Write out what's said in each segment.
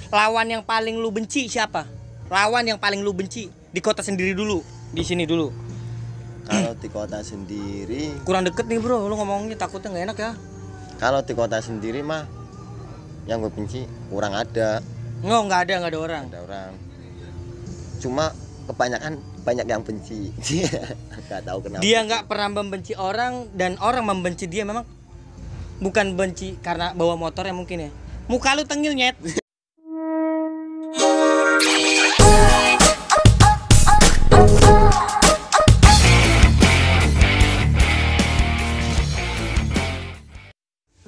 lawan yang paling lu benci siapa? Lawan yang paling lu benci di kota sendiri dulu, di sini dulu. Kalau di kota sendiri Kurang deket nih bro, lu ngomongnya takutnya nggak enak ya. kalau di kota sendiri mah yang gue benci kurang ada. Nggak ada orang. Ada orang. Cuma kebanyakan banyak yang benci. Nggak tahu kenapa. Dia nggak pernah membenci orang dan orang membenci dia memang bukan benci karena bawa motornya mungkin ya. Muka lu tengil nyet.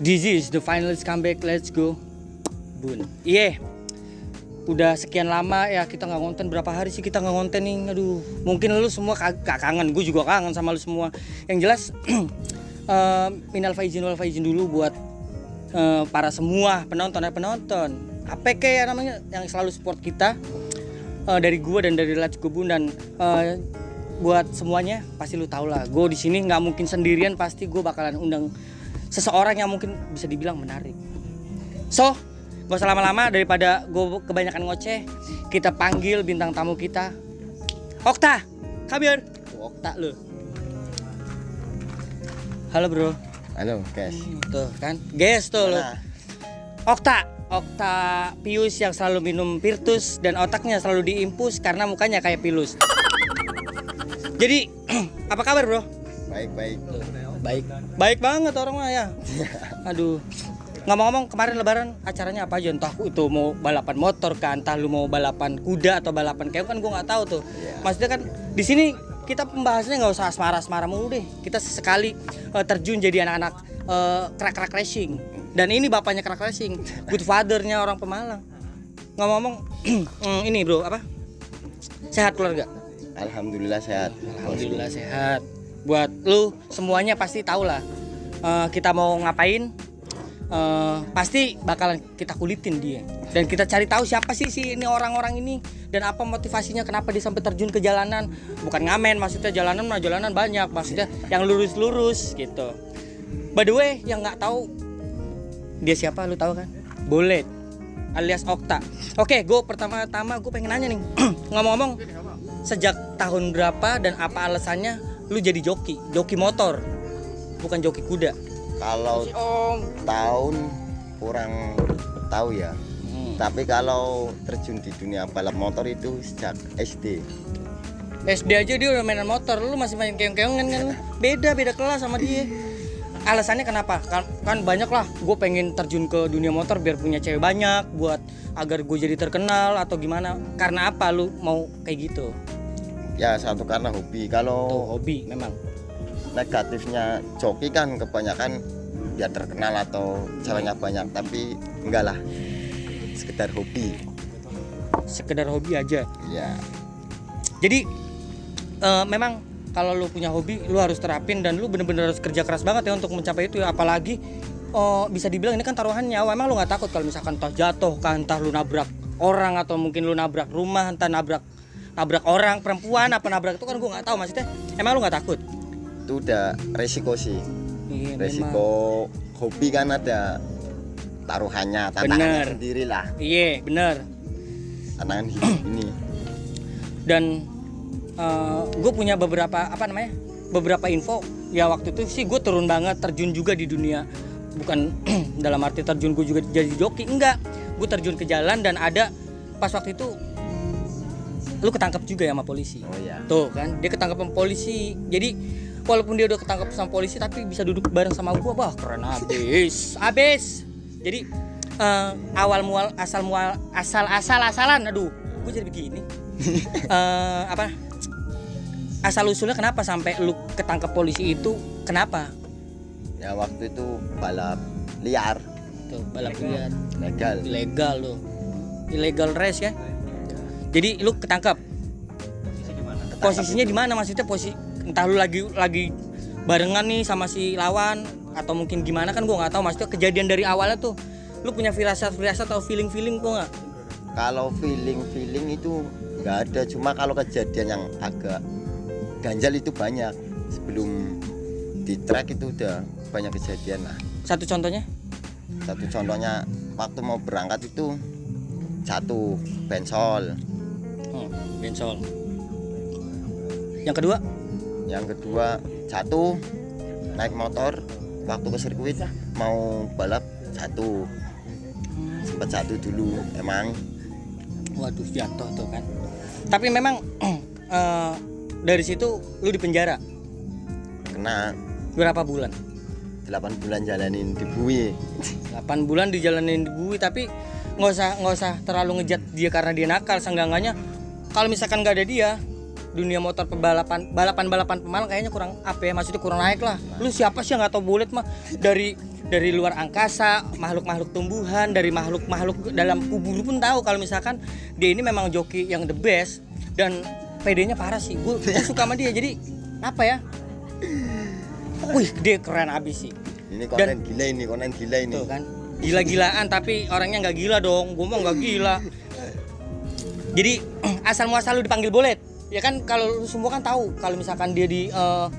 This is the finalist comeback, let's go Bun. Iya, udah sekian lama ya kita nggak ngonten. Berapa hari sih kita nggak ngonten nih? Aduh, mungkin lu semua kangen, gue juga kangen sama lu semua. Yang jelas minal faizin wal faizin dulu buat para semua penonton. APK ya namanya, yang selalu support kita, dari gue dan dari Let's Go Bun. Dan buat semuanya pasti lu tau lah, gue di sini nggak mungkin sendirian, pasti gue bakalan undang seseorang yang mungkin bisa dibilang menarik. So, gak usah lama-lama, daripada gue kebanyakan ngoceh, kita panggil bintang tamu kita. Okta, kabar? Okta lu. Halo bro. Halo guys. Tuh kan, guys tuh lu. Okta Pius yang selalu minum Virtus dan otaknya selalu diimpus karena mukanya kayak Pilus. Jadi, apa kabar bro? Baik banget orang mah ya. Aduh. Ngomong-ngomong, kemarin lebaran acaranya apa aja? Entah itu mau balapan motor kan, entah lu mau balapan kuda atau balapan keong kan, gue nggak tahu tuh. Maksudnya kan di sini kita pembahasannya nggak usah asmara-asmara mulu deh. Kita sesekali terjun jadi anak-anak crack racing. Dan ini bapaknya crack racing, good fathernya orang Pemalang. Ngomong-ngomong, ini bro apa? Sehat keluarga? Alhamdulillah sehat. Alhamdulillah sehat. Buat lu semuanya pasti tahu lah kita mau ngapain, pasti bakalan kita kulitin dia dan kita cari tahu siapa sih ini orang-orang ini dan apa motivasinya, kenapa dia sampai terjun ke jalanan. Bukan ngamen, maksudnya jalanan banyak, maksudnya yang lurus-lurus gitu. By the way, yang nggak tahu dia siapa, lu tahu kan? Bolet alias Okta. Oke, gue pertama-tama gue pengen nanya nih. Ngomong-ngomong, sejak tahun berapa dan apa alasannya lu jadi joki motor, bukan joki kuda? Kalau tahun kurang tahu ya. Tapi kalau terjun di dunia balap motor itu sejak SD. SD aja dia udah mainan motor, lu masih main keong-keongan kan? Beda kelas sama dia. Alasannya kenapa? Kan banyak lah, gue pengen terjun ke dunia motor biar punya cewek banyak, buat agar gue jadi terkenal atau gimana. Karena apa lu mau kayak gitu? Ya satu karena hobi. Kalau hobi memang negatifnya joki kan kebanyakan biar terkenal atau ceweknya banyak, tapi enggak lah, sekedar hobi aja. Iya. Jadi memang kalau lu punya hobi lu harus terapin dan lu bener-bener harus kerja keras banget ya untuk mencapai itu ya. Apalagi bisa dibilang ini kan taruhan nyawa. Emang lu nggak takut kalau misalkan toh jatuh kan, entah lu nabrak orang atau mungkin lu nabrak rumah, entah nabrak orang, perempuan, apa nabrak itu kan gue nggak tahu. Maksudnya emang lu nggak takut? Itu udah resiko sih. Iya, resiko memang. Hobi kan ada taruhannya, tantangannya sendiri lah. Iya bener, tantangan hidup ini. Dan gue punya beberapa info ya. Waktu itu sih gue turun banget, terjun juga di dunia, bukan dalam arti terjun gue juga jadi joki, enggak, gue terjun ke jalan dan ada pas waktu itu lu ketangkep juga ya sama polisi. Oh iya. Tuh kan, dia ketangkep sama polisi. Jadi walaupun dia udah ketangkep sama polisi tapi bisa duduk bareng sama gua, wah keren abis. Jadi asal-asalan, aduh, gua jadi begini. Asal usulnya kenapa sampai lu ketangkep polisi itu? Kenapa? Ya waktu itu balap liar. Tuh, balap liar. Legal loh. Illegal race ya. Jadi lu ketangkep. Posisinya di mana? Maksudnya entah lu lagi barengan nih sama si lawan atau mungkin gimana kan gua nggak tahu. Maksudnya kejadian dari awalnya tuh lu punya firasat atau feeling gua nggak? Kalau feeling itu nggak ada, cuma kalau kejadian yang agak ganjal itu banyak. Sebelum di track itu udah banyak kejadian lah. Satu contohnya waktu mau berangkat itu satu bensol. Bensol. Yang kedua? Yang kedua satu naik motor waktu ke sirkuit mau balap satu. Sempat satu dulu emang. Waduh, jatuh tuh kan. Tapi memang dari situ lu di penjara. Kena Berapa bulan? 8 bulan jalanin di bui. 8 bulan dijalanin di bui, tapi nggak usah terlalu ngejat dia karena dia nakal. Seenggaknya kalau misalkan nggak ada dia, dunia motor balapan Pemalang kayaknya kurang apa ya, maksudnya kurang naik lah. Lu siapa sih yang nggak tahu Bullet mah, dari luar angkasa, makhluk tumbuhan, dari makhluk dalam kubur pun tahu kalau misalkan dia ini memang joki yang the best, dan PD-nya parah sih. Gue suka sama dia, jadi apa ya, wih dia keren abis sih. Ini konten gila ini. Tuh kan, gila-gilaan tapi orangnya nggak gila dong. Gue mau nggak gila. Jadi asal muasal lu dipanggil Bullet, ya kan? Kalau lu semua kan tahu kalau misalkan dia di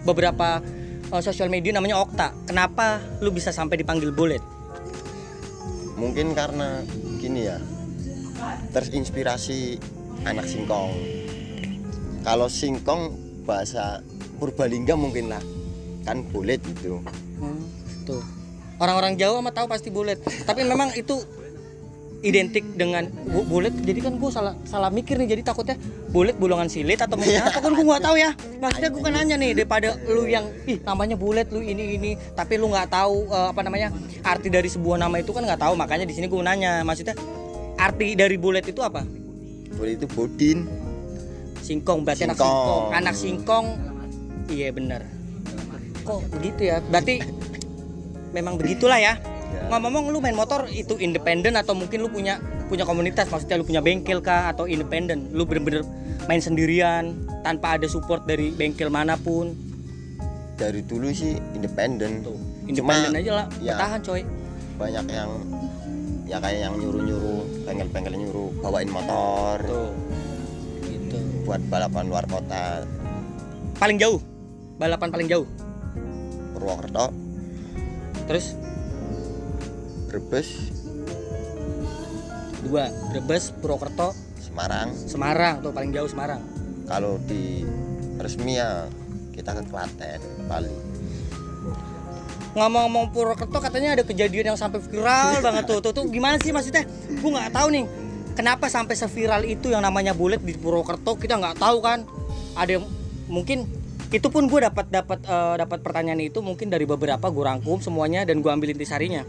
beberapa sosial media namanya Okta. Kenapa lu bisa sampai dipanggil Bullet? Mungkin karena gini ya, terinspirasi anak singkong. Kalau singkong bahasa Purbalingga mungkin lah, kan Bullet gitu. Tuh, orang-orang Jawa mah tahu pasti Bullet. Tapi memang itu identik dengan Bullet. Jadi kan gue salah mikir nih. Jadi takutnya Bullet bolongan silit atau mungkin apa kan gue nggak tahu ya. Maksudnya gue kan nanya nih, daripada lu yang namanya Bullet, lu ini tapi lu nggak tahu arti dari sebuah nama itu kan nggak tahu. Makanya di sini gue nanya, maksudnya arti dari Bullet itu apa? Bullet itu Bodin. Singkong, berarti anak singkong. Iya benar. Kok begitu ya? Berarti memang begitulah ya. Ngomong-ngomong, lu main motor itu independen atau mungkin lu punya komunitas? Maksudnya lu punya bengkel kah atau independen? Lu bener-bener main sendirian tanpa ada support dari bengkel manapun? Dari dulu sih independen. Tuh, independen aja lah, ya, bertahan coy. Banyak yang ya kayak yang nyuruh bengkel nyuruh bawain motor. Tuh. Gitu. Buat balapan luar kota. Paling jauh? Balapan paling jauh? Purwokerto. Terus? Brebes. 2, Brebes, Purwokerto, Semarang tuh paling jauh Semarang. Kalau di resmi ya kita ke Klaten, Bali. Ngomong-ngomong Purwokerto, katanya ada kejadian yang sampai viral banget tuh gimana sih maksudnya? Gue nggak tahu nih kenapa sampai seviral itu yang namanya Bullet di Purwokerto. Kita nggak tahu kan, ada yang mungkin itu pun gue dapat pertanyaan itu mungkin dari beberapa, gue rangkum semuanya dan gue ambil intisarinya.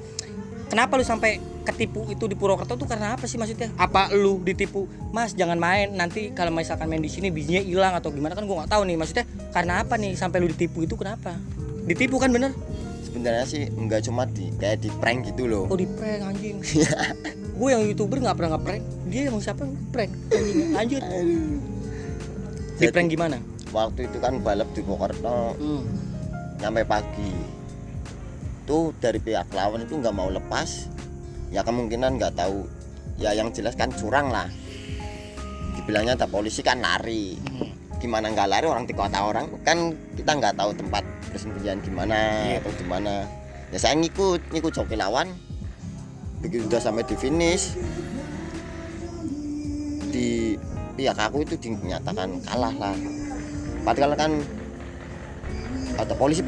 Kenapa lu sampai ketipu itu di Purwokerto tuh karena apa sih maksudnya? Apa lu ditipu, Mas jangan main, nanti kalau misalkan main di sini bijinya hilang atau gimana, kan gue nggak tahu nih maksudnya. Karena apa nih sampai lu ditipu itu, kenapa? Ditipu kan bener? Sebenarnya sih enggak cuma kayak di prank gitu loh. Oh di prank anjing. Gue yang YouTuber nggak pernah nge-prank, dia yang siapa prank anjing. Lanjut. Di prank gimana? Waktu itu kan balap di Purwokerto, sampai pagi. Tuh dari pihak lawan itu nggak mau lepas, ya kemungkinan nggak tahu, ya yang jelas kan curang lah. Dibilangnya ada polisi kan lari, gimana nggak lari, orang di kota orang kan kita nggak tahu tempat persembunyian gimana atau gimana. Ya saya ngikut joki lawan, begitu udah sampai di finish, di pihak aku itu dinyatakan kalah lah. Padahal kan ada polisi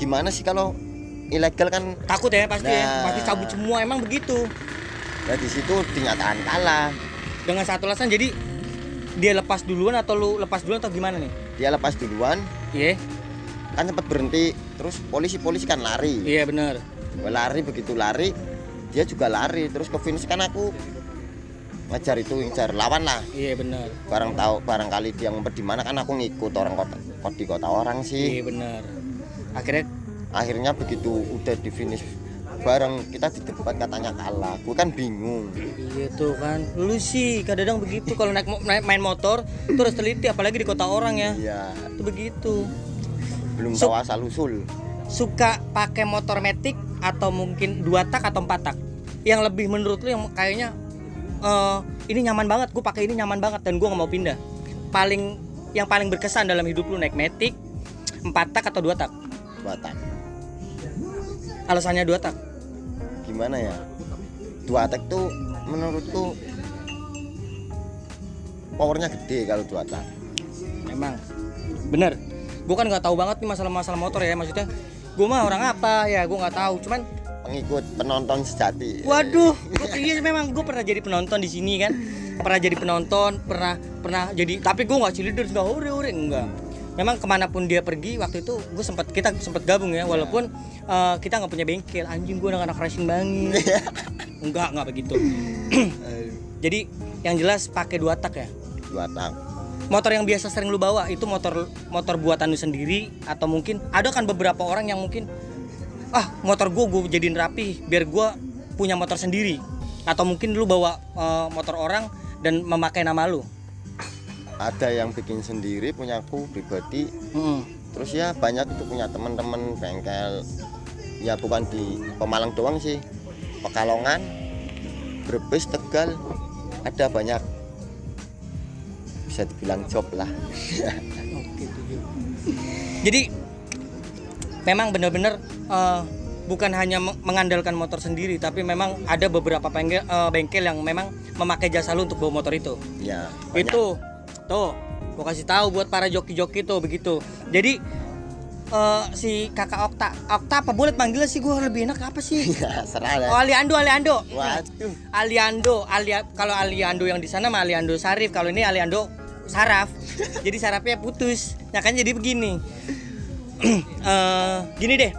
gimana sih kalau ilegal kan takut ya pasti. Ya pasti cabut semua, emang begitu. Nah di situ dinyatakan kalah dengan satu alasan. Jadi dia lepas duluan atau lu lepas duluan atau gimana nih? Dia lepas duluan. Iya. Kan sempat berhenti, terus polisi kan lari. Iya benar. Begitu lari dia juga lari, terus ke finish kan aku ngejar lawan lah. Iya benar. Barangkali dia ngumpet di mana kan aku ngikut orang di kota orang sih. Iya benar. Akhirnya begitu udah di finish bareng, kita di debat katanya kalah. Gue kan bingung. Iya tuh kan, lu sih kadang-kadang begitu kalau main motor itu harus teliti, apalagi di kota orang ya. Iya. Itu begitu. Belum tahu asal usul. Suka pakai motor matic atau mungkin 2 tak atau 4 tak? Yang lebih menurut lu yang kayaknya ini nyaman banget, gue pakai ini nyaman banget dan gue nggak mau pindah. Yang paling berkesan dalam hidup lu naik matic, 4 tak atau 2 tak? 2 tak. Alasannya 2 tak? Gimana ya? 2 tak tuh menurutku powernya gede kalau 2 tak. Memang bener. Gue kan nggak tahu banget nih masalah motor ya, maksudnya gue mah orang apa ya, gue nggak tahu, cuman Pengikut penonton sejati. waduh, iya memang gue pernah jadi penonton di sini kan, pernah jadi penonton, pernah jadi, tapi gue nggak cheerleader, nggak hore enggak. Memang kemanapun dia pergi waktu itu kita sempat gabung ya, walaupun kita nggak punya bengkel. Anjing, gue anak racing banget. enggak begitu. Jadi yang jelas pakai 2 tak ya. 2 tak. Motor yang biasa sering lu bawa itu motor buatan lu sendiri, atau mungkin ada kan beberapa orang yang mungkin motor gue jadiin rapi biar gue punya motor sendiri, atau mungkin lu bawa motor orang dan memakai nama lu. Ada yang bikin sendiri, punya aku pribadi. Terus ya banyak itu punya teman-teman bengkel. Ya bukan di Pemalang doang sih, Pekalongan, Brebes, Tegal, ada banyak. Bisa dibilang job lah. Oke, jadi memang benar-benar bukan hanya mengandalkan motor sendiri, tapi memang ada beberapa bengkel yang memang memakai jasa lu untuk bawa motor itu. Ya, banyak. Itu tuh gua kasih tahu buat para joki-joki tuh begitu. Jadi si kakak Okta apa boleh panggilnya sih, gua lebih enak apa sih? Ya, serah lah. Oh, Aliando. Waduh. Kalau Aliando yang di sana mah Aliando Sarif, kalau ini Aliando Saraf. Jadi sarafnya putus. Ya kan jadi begini. Gini deh.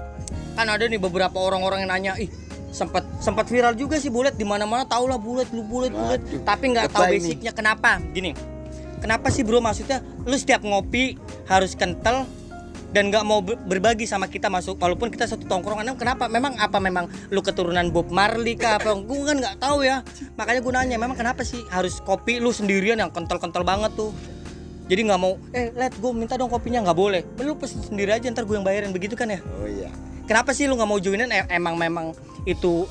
Kan ada nih beberapa orang-orang yang nanya, sempat viral juga sih bulet, di mana-mana tahu lah bulet, tapi nggak tahu basicnya. Kenapa? Gini. Kenapa sih bro, maksudnya lu setiap ngopi harus kental dan nggak mau berbagi sama kita, masuk walaupun kita satu tongkrongan. Kenapa? Memang lu keturunan Bob Marley kah apa? Gue kan nggak tahu ya, makanya gue nanya, memang kenapa sih harus kopi lu sendirian yang kental banget tuh? Jadi nggak mau, let gue minta dong kopinya, nggak boleh, lu pesen sendiri aja, ntar gue yang bayarin, begitu kan ya? Oh iya. Kenapa sih lu nggak mau joinan? Memang itu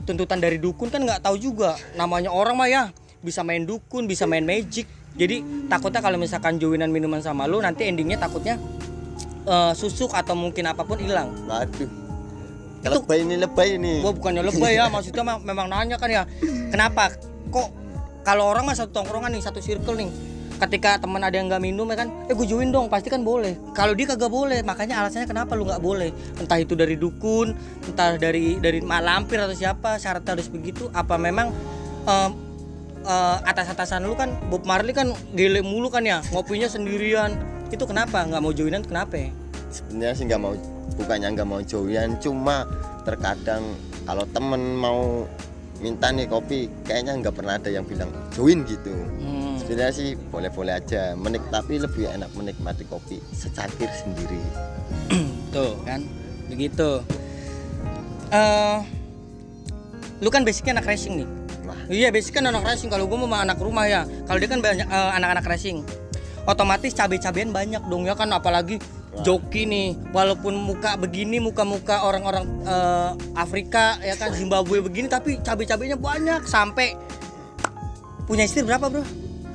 tuntutan dari dukun kan, nggak tahu juga, namanya orang mah ya bisa main dukun, bisa main magic. Jadi takutnya kalau misalkan joinan minuman sama lu, nanti endingnya takutnya susuk atau mungkin apapun hilang. Waduh. Lebay ini. Gua bukannya lebay ya, maksudnya memang nanya kan ya. Kenapa? Kok kalau orang mah satu tongkrongan nih, satu circle nih, ketika teman ada yang nggak minum ya kan, gue join dong, pasti kan boleh. Kalau dia kagak boleh, makanya alasannya kenapa lu nggak boleh. Entah itu dari dukun, entah dari malampir atau siapa, syaratnya harus begitu. Apa memang atas-atasan lu kan Bob Marley kan gele mulu kan ya, ngopinya sendirian. Itu kenapa nggak mau joinan, kenapa? Sebenarnya sih bukannya nggak mau joinan, cuma terkadang kalau temen mau minta nih kopi, kayaknya nggak pernah ada yang bilang join gitu. Sebenarnya sih boleh-boleh aja, tapi lebih enak menikmati kopi secangkir sendiri. Tuh kan, begitu. Lu kan basicnya anak racing nih. Wah. Iya, basicnya anak racing. Kalau gue mah anak rumah ya. Kalau dia kan banyak anak-anak racing. Otomatis cabai-cabean banyak dong ya kan, apalagi joki nih. Walaupun muka begini, muka-muka orang-orang Afrika ya kan, Zimbabwe begini, tapi cabai-cabainya banyak. Sampai punya istri berapa, bro?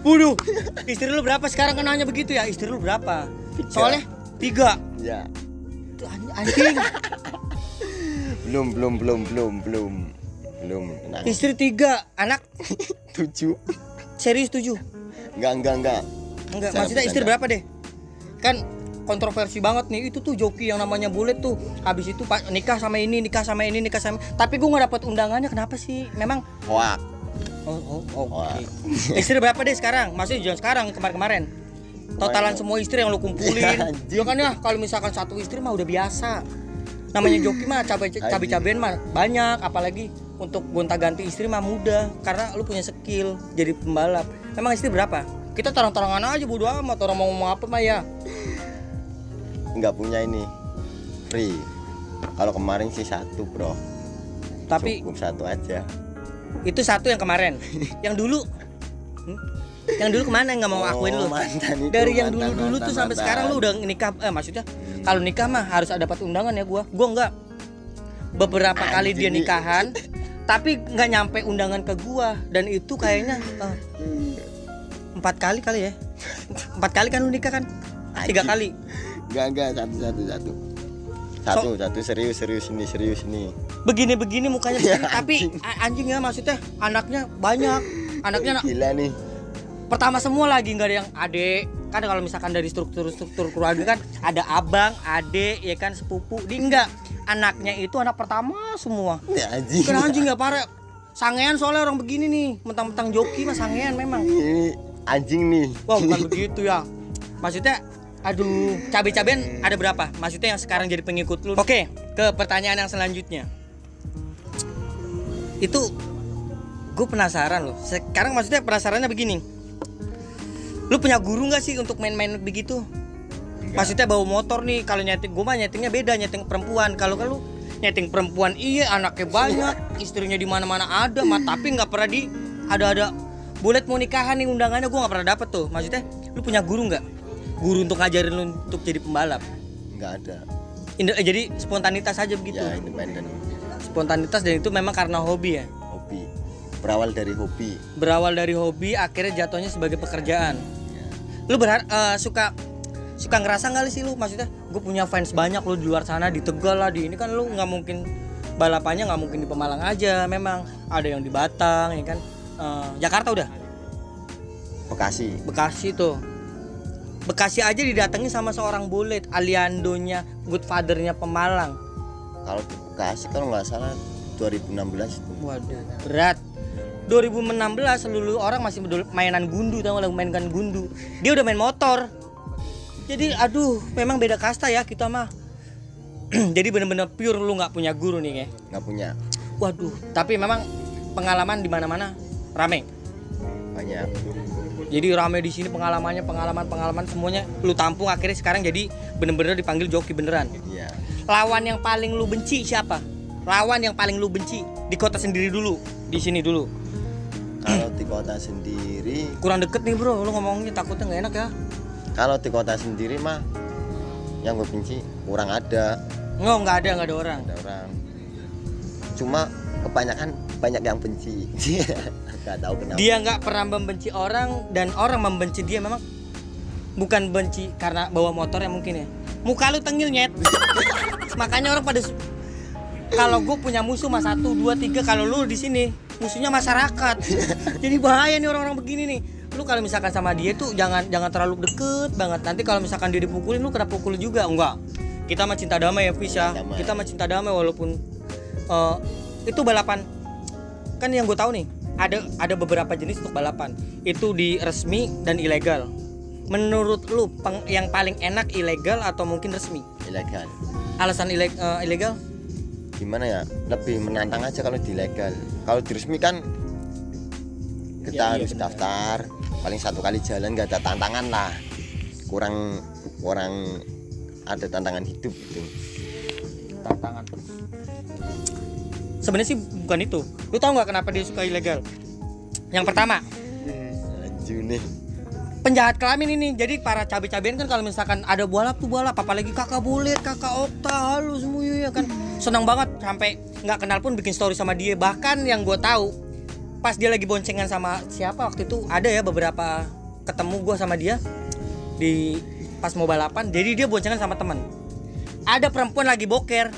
Waduh, istri lu berapa sekarang kan nanya begitu ya? Istri lu berapa? 3. Soalnya 3. Ya. Itu anjing. Belum. Nah. Istri 3, anak 7. Serius 7? Enggak. Enggak, maksudnya istri berapa deh? Kan kontroversi banget nih, itu tuh joki yang namanya bulet tuh. Habis itu nikah sama ini. Tapi gue nggak dapat undangannya, kenapa sih? Memang Wah. Oh, oke. Istri berapa deh sekarang? Maksudnya jangan sekarang, kemarin. Totalan semua istri yang lu kumpulin. Ya kan ya, kalau misalkan satu istri mah udah biasa. Namanya joki mah cabai-cabean mah banyak, apalagi untuk gonta-ganti istri mah mudah karena lu punya skill jadi pembalap. Memang istri berapa? Kita tarang-tarangan aja bodo amat, orang mau ngomong apa mah ya. Nggak punya ini free. Kalau kemarin sih 1, bro. Tapi cukup 1 aja. Itu 1 yang kemarin. Yang dulu kemana, nggak mau akuin lu? Dari yang dulu tuh sampai sekarang lu udah nikah. Maksudnya kalau nikah mah harus ada dapat undangan ya. Gua enggak. Beberapa kali dia nikahan tapi nggak nyampe undangan ke gua, dan itu kayaknya 4 kali ya. 4 kali kan lu nikah kan? 3 kali. Enggak, satu serius ini. Begini mukanya begini, tapi anjing ya, maksudnya anaknya banyak. Anaknya gila nih. pertama semua lagi, nggak ada yang adek. Kan kalau misalkan dari struktur keluarga kan ada abang, adek, ya kan sepupu. Dia enggak, anaknya itu anak pertama semua. Ya anjing. Kan anjing nggak parah. Sangean soalnya orang begini nih, mentang-mentang joki mah sangean memang. Ini anjing nih. Wah bukan begitu ya. Maksudnya, aduh, cabai-cabean ada berapa? Maksudnya yang sekarang jadi pengikut lu. Oke, ke pertanyaan yang selanjutnya. Itu gue penasaran loh. Sekarang maksudnya penasarannya begini. Lu punya guru nggak sih untuk main-main begitu? Enggak. Maksudnya bawa motor nih, kalau nyeting gue mah nyetingnya beda, nyeting perempuan. Kalau lu nyeting perempuan iya anaknya banyak, istrinya di mana-mana ada, tapi nggak pernah ada bulet mau nikahan nih undangannya gue nggak pernah dapet tuh. Maksudnya lu punya guru nggak? Guru untuk ngajarin lu untuk jadi pembalap? Nggak ada. Jadi spontanitas aja begitu. Ya independen. Spontanitas, dan itu memang karena hobi ya. Hobi. Berawal dari hobi. Berawal dari hobi akhirnya jatuhnya sebagai pekerjaan. Ya. Lu suka ngerasa nggak sih lu, maksudnya gue punya fans banyak lu di luar sana, di Tegal lah, di ini kan lu nggak mungkin balapannya nggak mungkin di Pemalang aja, memang ada yang di Batang ya kan. Jakarta udah, Bekasi tuh, Bekasi aja didatangi sama seorang Bulet, Aliandonya, Godfathernya Pemalang. Kalau di Bekasi kalau nggak salah 2016 itu. Waduh berat. 2016 seluruh orang masih mainan gundu, tau nggak, mainkan gundu, dia udah main motor. Jadi aduh, memang beda kasta ya kita mah. Jadi bener-bener pure lu nggak punya guru nih ya? Nggak punya. Waduh, tapi memang pengalaman di mana-mana rame. Banyak. Jadi rame di sini pengalaman semuanya lu tampung, akhirnya sekarang jadi bener-bener dipanggil joki beneran. Iya. Lawan yang paling lu benci siapa? Lawan yang paling lu benci di kota sendiri dulu, di sini dulu. Kalau di kota sendiri, Kurang deket nih bro, lu ngomongnya takutnya nggak enak ya. kalau di kota sendiri mah yang gue benci kurang ada. Nggak ada orang. Ada orang. Cuma kebanyakan banyak yang benci. Gak tahu kenapa. Dia nggak pernah membenci orang, dan orang membenci dia memang bukan benci karena bawa motor ya mungkin ya. Muka lu tengil nyet. Makanya orang pada kalau gue punya musuh mah 1, 2, 3, kalau lu di sini musuhnya masyarakat. Jadi bahaya nih orang-orang begini nih. Lu kalau misalkan sama dia tuh jangan terlalu deket banget. Nanti kalau misalkan dia dipukulin lu kena pukul juga. Enggak. Kita mah cinta damai ya Pisah. Kita mah cinta damai walaupun itu balapan. Kan yang gue tahu nih, ada beberapa jenis untuk balapan. Itu di resmi dan ilegal. Menurut lu yang paling enak ilegal atau mungkin resmi? Ilegal. Alasan ilegal? Gimana ya? Lebih menantang aja kalau di ilegal. Kalau di resmi kan kita harus daftar, paling 1 kali jalan, nggak ada tantangan lah, kurang ada tantangan hidup gitu. Tantangan sebenarnya sih bukan itu. Lu tahu nggak kenapa dia suka ilegal? Yang pertama, nih penjahat kelamin ini. Jadi para cabai-cabean kan kalau misalkan ada balap tuh balap, apalagi kakak Bulet, kakak Okta, halo semua ya kan, senang banget, sampai nggak kenal pun bikin story sama dia. Bahkan yang gue tahu pas dia lagi boncengan sama siapa waktu itu, ada ya beberapa ketemu gue sama dia di pas mau balapan. Jadi dia boncengan sama teman, ada perempuan lagi boker,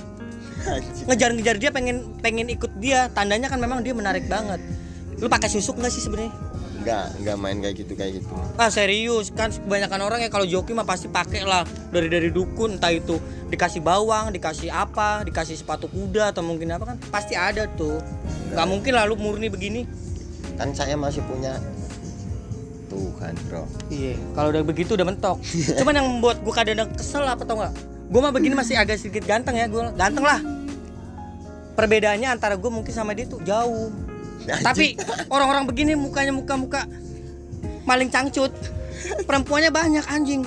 ngejar dia, pengen ikut dia. Tandanya kan memang dia menarik banget. Lu pakai susuk nggak sih sebenarnya? Enggak main kayak gitu. Ah serius kan, kebanyakan orang ya kalau joki mah pasti pakai lah dari dukun, entah itu dikasih bawang, dikasih apa, dikasih sepatu kuda atau mungkin apa, kan pasti ada tuh. Nggak mungkin lalu murni begini. Kan saya masih punya Tuhan bro. Iya, kalau udah begitu udah mentok. Cuman yang membuat gue kadang kesel apa tau nggak? Gue mah begini masih agak sedikit ganteng ya, gue ganteng lah. Perbedaannya antara gue mungkin sama dia tuh jauh. Tapi orang-orang begini mukanya muka maling cangcut. Perempuannya banyak anjing.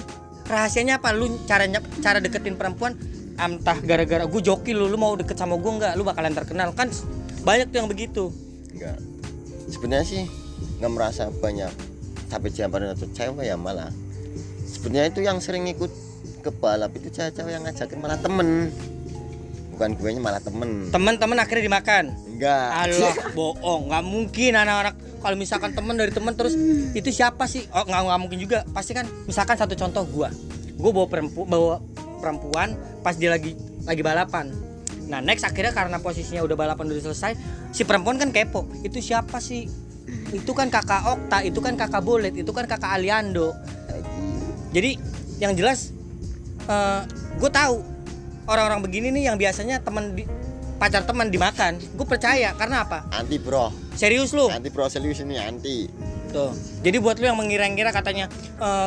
Rahasianya apa? Lu cara deketin perempuan, entah gara-gara gue joki, lu mau deket sama gue nggak? Lu bakalan terkenal kan? Banyak tuh yang begitu. Enggak. Sebenarnya sih nggak merasa banyak sampai jawaban atau cewek ya, malah sebenarnya itu yang sering ikut ke balap itu cewek yang ngajakin malah temen, bukan gue nya, malah temen akhirnya dimakan. Enggak. Allah, bohong. Nggak mungkin anak-anak kalau misalkan temen dari temen terus itu siapa sih? Oh, nggak mungkin juga. Pasti kan misalkan satu contoh, gue bawa perempuan pas dia lagi balapan. Nah next akhirnya karena posisinya udah balapan udah selesai, si perempuan kan kepo, itu siapa sih? itu kan kakak Okta, itu kan kakak Bolet, itu kan kakak Aliando. Jadi yang jelas gue tahu orang-orang begini nih yang biasanya pacar teman dimakan. Gue percaya karena apa? Anti bro. Serius lu? Anti bro, serius ini anti. Tuh. Jadi buat lu yang mengira-ngira katanya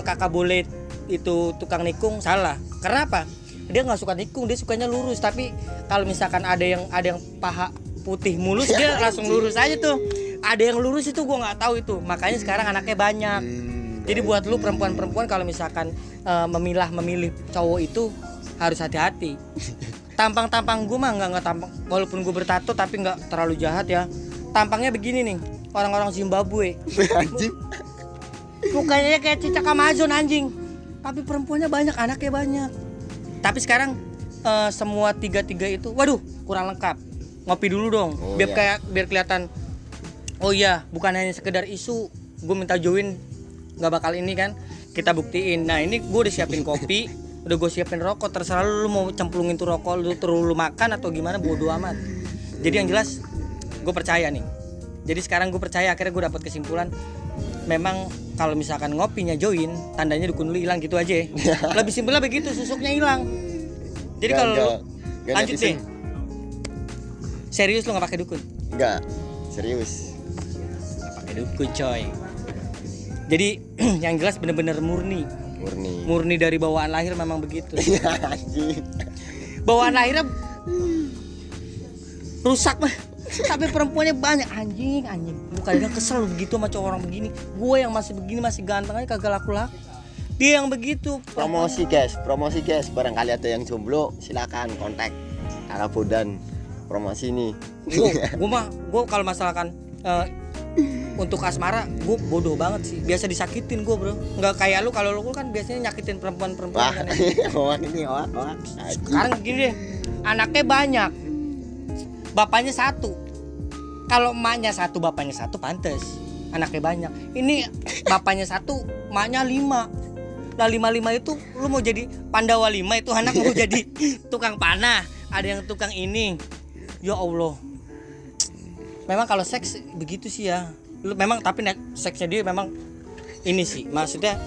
kakak Bolet itu tukang nikung, salah. Karena apa? Dia nggak suka nikung, dia sukanya lurus. Tapi kalau misalkan ada yang paha putih mulus, dia langsung lurus aja tuh. Ada yang lurus itu gue nggak tahu itu. Makanya sekarang anaknya banyak. Jadi buat lu perempuan-perempuan kalau misalkan memilih cowok itu harus hati-hati. Tampang gue mah nggak tampang, walaupun gue bertato tapi nggak terlalu jahat ya. Tampangnya begini nih, orang-orang Zimbabwe. Anjing. Mukanya kayak cicak Amazon anjing. Tapi perempuannya banyak, anaknya banyak. Tapi sekarang semua tiga itu, waduh kurang lengkap. Ngopi dulu dong, biar kelihatan. Oh iya, bukan hanya sekedar isu. Gue minta join, nggak bakal ini kan. Kita buktiin. Nah ini gue udah siapin kopi, udah gue siapin rokok. Terserah lu mau cemplungin tuh rokok, lu makan atau gimana, bodo amat. Jadi yang jelas, gue percaya nih. Jadi sekarang gue percaya, akhirnya gue dapat kesimpulan. Memang kalau misalkan ngopinya join, tandanya dukun lu hilang gitu aja. Lebih simpelnya begitu, susuknya hilang. Jadi kalau lanjut deh. Serius lu nggak pakai dukun? Enggak, serius. Nggak pakai dukun coy. Jadi yang jelas bener-bener murni dari bawaan lahir memang begitu. Bawaan lahirnya rusak mah. Tapi perempuannya banyak anjing. Bukannya kesel begitu sama cowok orang begini. Gue yang masih begini, masih ganteng aja kagak laku-laku. Dia yang begitu. Promosi guys. Barangkali ada yang jomblo, silakan kontak Kakak Bondan. Promosi nih. Gue kalau masalahkan untuk asmara, gue bodoh banget sih. Biasa disakitin gue bro. Nggak kayak lu, kalau lu kan biasanya nyakitin perempuan-perempuan. Wah, kan, hoak. Sekarang gini deh, anaknya banyak, bapaknya satu. Kalau emaknya satu, bapaknya satu, pantes anaknya banyak. Ini bapaknya satu, emaknya 5. Lah 5 itu lu mau jadi Pandawa 5 itu anak mau jadi tukang panah, ada yang tukang ini. Ya Allah. Memang kalau seks begitu sih ya. Lu memang tapi seksnya dia memang ini sih, maksudnya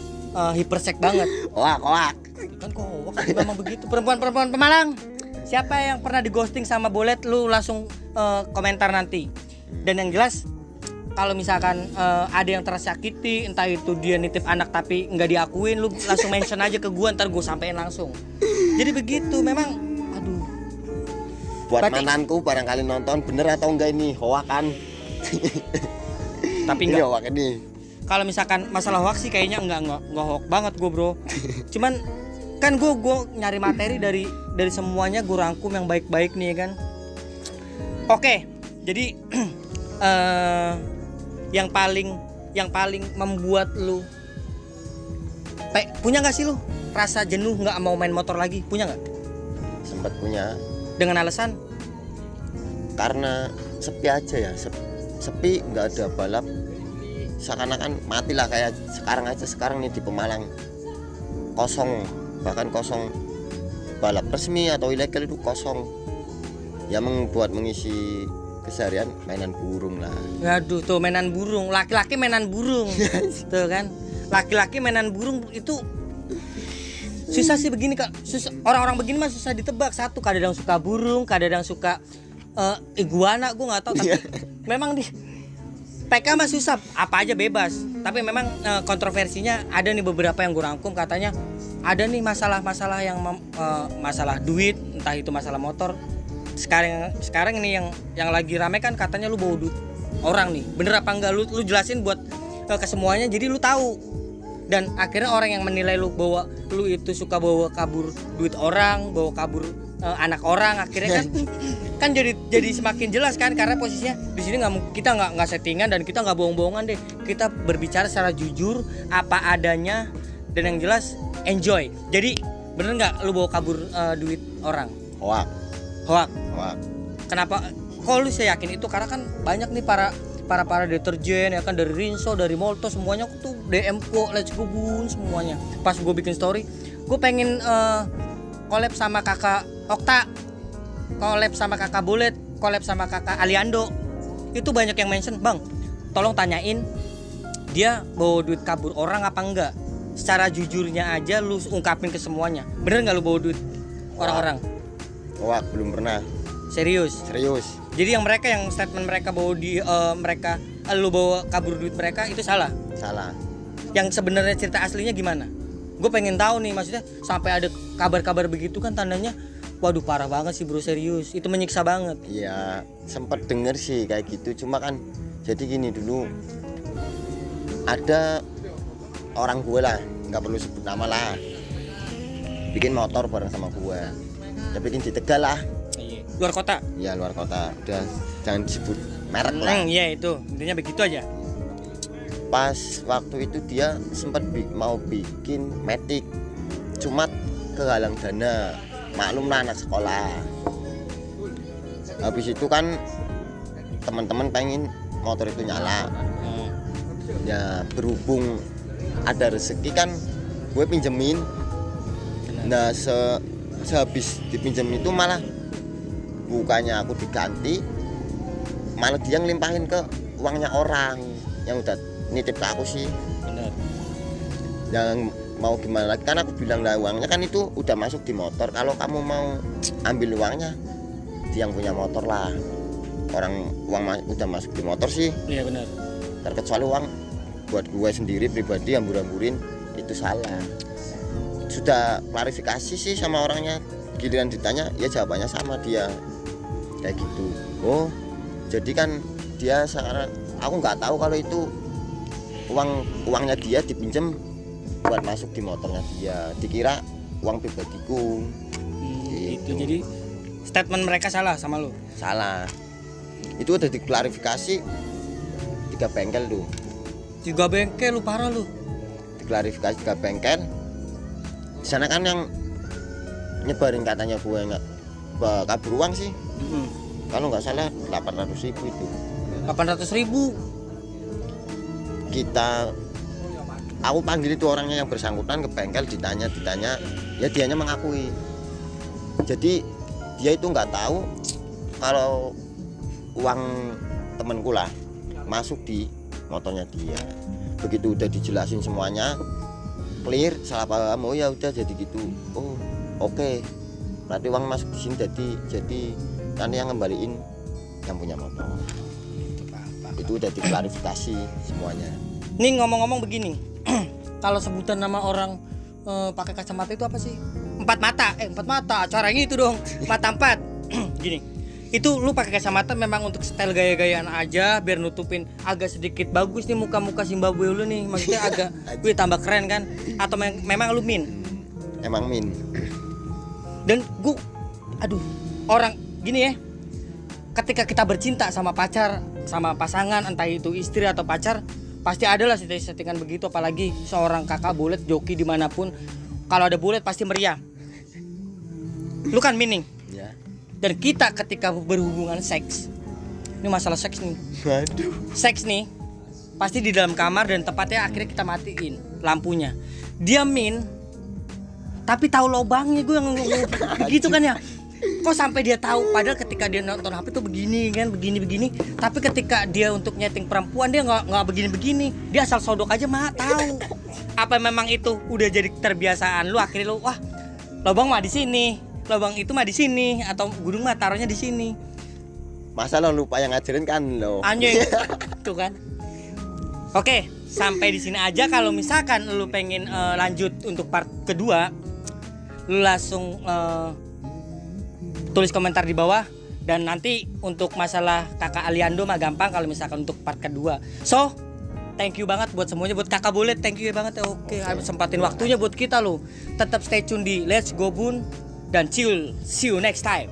hiperseks banget. Hoak. Kan kok memang begitu. Perempuan Pemalang, siapa yang pernah di-ghosting sama Bolet, lu langsung komentar nanti. Dan yang jelas kalau misalkan ada yang tersakiti, entah itu dia nitip anak tapi nggak diakuin, lu langsung mention aja ke gua, ntar gua sampein langsung. Jadi begitu memang. Aduh. Buat mantanku barangkali nonton, bener atau enggak ini hoak kan? Tapi enggak. Hoak ini. Kalau misalkan masalah hoax sih kayaknya enggak hoax banget gue bro. Cuman kan gue nyari materi dari semuanya, gue rangkum yang baik-baik nih ya kan. Oke, jadi yang paling membuat lu punya nggak sih lu rasa jenuh nggak mau main motor lagi, punya nggak? Sempat punya. Dengan alasan? Karena sepi aja ya, sepi nggak ada balap, seakan-akan matilah kayak sekarang nih di Pemalang kosong, bahkan kosong balap resmi atau ilegal itu kosong. Ya membuat mengisi keseharian mainan burung lah. Aduh tuh mainan burung, laki-laki mainan burung. Tuh kan, laki-laki mainan burung itu susah sih begini Kak. Orang-orang begini mah susah ditebak. Satu, kadang suka burung, kadang suka iguana, gue nggak tahu. Tapi memang di PK mah susah, apa aja bebas. Tapi memang kontroversinya ada nih beberapa yang gue rangkum, katanya ada nih masalah-masalah yang masalah duit, entah itu masalah motor. Sekarang ini yang lagi rame kan katanya lu bawa duit orang nih. Bener apa enggak, lu jelasin buat ke semuanya jadi lu tahu. Dan akhirnya orang yang menilai lu bahwa lu itu suka bawa kabur duit orang, bawa kabur anak orang, akhirnya kan jadi semakin jelas kan, karena posisinya di sini kita nggak settingan dan kita nggak bohong-bohongan deh, kita berbicara secara jujur apa adanya dan yang jelas enjoy. Jadi bener nggak lu bawa kabur duit orang? Hoak. Kenapa? Kok lu saya yakin itu? Karena kan banyak nih para deterjen ya kan, dari Rinso, dari Molto, semuanya tuh DM kok, let's go bun semuanya. Pas gue bikin story, gue pengen collab sama kakak Okta, collab sama kakak Bolet, collab sama kakak Aliando. Itu banyak yang mention, bang tolong tanyain dia bawa duit kabur orang apa enggak. Secara jujurnya aja lu ungkapin ke semuanya. Bener nggak lu bawa duit orang-orang? Wah, belum pernah. Serius. Jadi yang statement mereka bawa lu bawa kabur duit mereka itu salah. Yang sebenarnya cerita aslinya gimana? Gue pengen tahu nih, maksudnya sampai ada kabar-kabar begitu kan tandanya waduh parah banget sih bro, serius. Itu menyiksa banget. Iya, sempat denger sih kayak gitu. Cuma kan jadi gini dulu. Ada orang gue lah, nggak perlu sebut nama lah, bikin motor bareng sama gue. Ya bikin di Tegal lah. Luar kota? Iya, luar kota. Udah jangan disebut merek lah. Iya itu, intinya begitu aja. Pas waktu itu dia sempat mau bikin Matic, cuma kehalang dana. Maklum lah anak sekolah. Habis itu kan teman-teman pengen motor itu nyala. Ya berhubung ada rezeki kan gue pinjemin. Nah sehabis dipinjem itu malah bukannya aku diganti, malah dia ngelimpahin ke uangnya orang yang udah nitip ke aku sih. Bener. Yang mau gimana lagi kan aku bilang lah uangnya kan itu udah masuk di motor, kalau kamu mau ambil uangnya dia yang punya motor lah. Orang uang udah masuk di motor sih. Iya benar. Terkecuali uang buat gue sendiri pribadi hambur-hamburin itu salah. Sudah klarifikasi sih sama orangnya, giliran ditanya ya jawabannya sama dia kayak gitu. Oh jadi kan dia sekarang aku nggak tahu kalau itu uangnya dia dipinjem buat masuk di motornya dia, dikira uang pribadiku. Gitu. Jadi statement mereka salah sama lo? Salah. Itu udah diklarifikasi 3 bengkel tuh. 3 bengkel lu, parah lu. Diklarifikasi 3 bengkel. Di sana kan yang nyebarin katanya gue nggak kabur uang sih. Kalau nggak salah 800.000 itu. 800.000. Aku panggil itu orangnya yang bersangkutan ke bengkel, ditanya, ya dianya mengakui. Jadi dia itu nggak tahu kalau uang temenku lah masuk di motornya dia. Begitu udah dijelasin semuanya clear, salah paham, oh ya udah jadi gitu. Oh oke. Berarti uang masuk di sini, jadi nanti yang ngembaliin yang punya motor. Itu udah diklarifikasi semuanya. Nih ngomong-ngomong begini, kalau sebutan nama orang pakai kacamata itu apa sih? 4 mata, caranya itu dong. 4 gini. Itu lu pakai kacamata memang untuk style gaya-gayaan aja, biar nutupin agak sedikit bagus nih muka-muka Zimbabwe lu nih, maksudnya agak wih tambah keren kan? Atau memang lu min? Emang min. Dan gua orang gini ya, ketika kita bercinta sama pacar, sama pasangan, entah itu istri atau pacar, pasti ada lah settingan begitu. Apalagi seorang kakak bulet joki dimanapun, kalau ada bulet pasti meriah. Lu kan mining. Ya. Dan kita ketika berhubungan seks, ini masalah seks nih. Waduh. Seks nih pasti di dalam kamar dan tepatnya akhirnya kita matiin lampunya. Dia min, tapi tahu lobangnya, gue yang begitu kan ya. Kok sampai dia tahu, padahal ketika dia nonton HP tuh begini kan, begini. Tapi ketika dia untuk nyeting perempuan dia nggak begini. Dia asal sodok aja mah tahu. Apa memang itu udah jadi terbiasaan lu, akhirnya lu wah lobang mah di sini, lobang itu mah di sini, atau gunung mah taruhnya di sini. Masa lo lupa yang ngajarin kan lo. Anjing. Tuh kan. Oke, sampai di sini aja. Kalau misalkan lu pengen lanjut untuk part kedua, lu langsung tulis komentar di bawah. Dan nanti untuk masalah kakak Aliando mah gampang kalau misalkan untuk part kedua. So, thank you banget buat semuanya, buat kakak Bulet, thank you banget. Oke, sempatin waktunya buat kita lo. Tetap stay tune di Let's Go Bun dan see you next time.